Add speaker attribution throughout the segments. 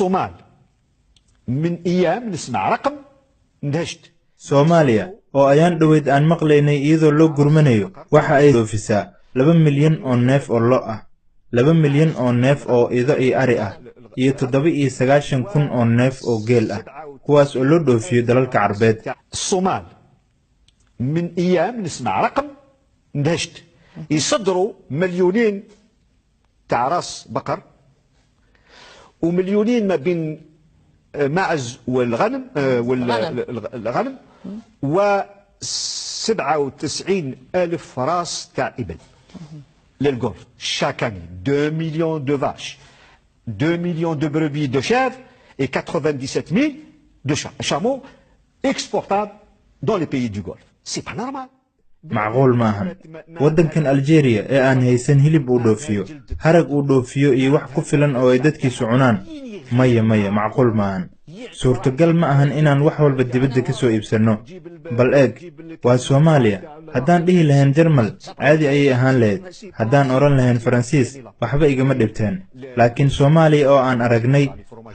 Speaker 1: الصومال من أيام نسمع رقم اندهشت.
Speaker 2: Soomaaliya oo ayaan dhaweyd aan maqlaynay iyadoo loo gurmanayo waxa ay dhoofisaa 2 milyan oo neef oo lo ah, 2 milyan oo neef oo ido iyo ari ah, iyo 97,000 oo neef oo geel ah, kuwaas oo loo dhoofiyo dalalka Carbeed.
Speaker 1: الصومال من أيام نسمع رقم اندهشت، يصدروا مليونين تاع راس بقر ومليونين ما بين معز والغنم والغنم و97,000 راس تاع إبل للغولف chaque année. 2 millions de vaches, 2 millions de brebis de chèvres et 97,000 de chameaux exportables dans les pays du Golfe. C'est pas normal.
Speaker 2: macquul maahan waddankan Algeria ee aan haysan hilib uu dhoofiyo, harag uu dhoofiyo iyo wax ku filan oo ay dadkiisu cunaan. maya macquul maahan. suurtagal ma ahan inaan wax walba dibadda ka soo iibsanno. bal eeg, waa Soomaaliya. haddaan dhihi lahayn Jarmal caadi ayay ahaan lahayd, haddaan oran lahayn Faransiis waxba igama dhibteen. laakiin Soomaaliya oo aan aragnay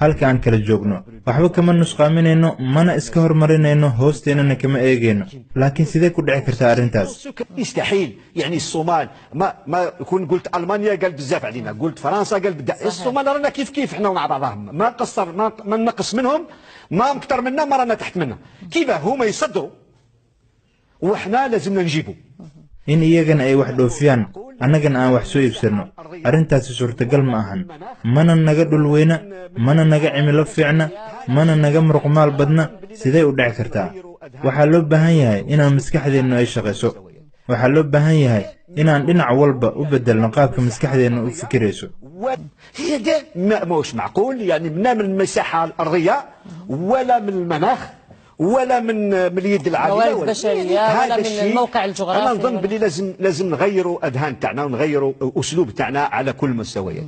Speaker 2: halka aan kala joogno, waxba kama nusqaaminayno, mana iska hormarinayno, hoosteennana kama eegayno. laakiin sidee ku dhici kartaa arrintaas؟
Speaker 1: يستحيل. يعني الصومال ما كون قلت ألمانيا قال بزاف علينا، قلت فرنسا قال الصومال رانا كيف احنا مع بعضهم، ما قصر ما نقص منهم، ما اكثر منا، ما رانا تحت منا. كيف هما يصدروا واحنا لازم نجيبوا؟
Speaker 2: in iyagana ay wax dhoofiyaan annagana aan wax soo iibsanno, arrintaasi suurtagal ma ahan. mana naga dhul weyna, mana naga cimilo fiicna, mana naga muruqmaal badna. sidee u dhici kartaa؟ waxaa loo baahan yahay inaan maskaxdeennu ay shaqayso. waxaa loo baahan yahay inaan dhinac walba u bedelno qaabka maskaxdeennu u fikirayso.
Speaker 1: هي ده مش معقول. يعني من المساحة الأرضية ولا من المناخ ولا من اليد العادية
Speaker 3: موارد بشرية ولا من الموقع الجغرافي.
Speaker 1: أنا نظن بلي لازم نغيروا أذهان تاعنا ونغيروا أسلوب تاعنا على كل المستويات.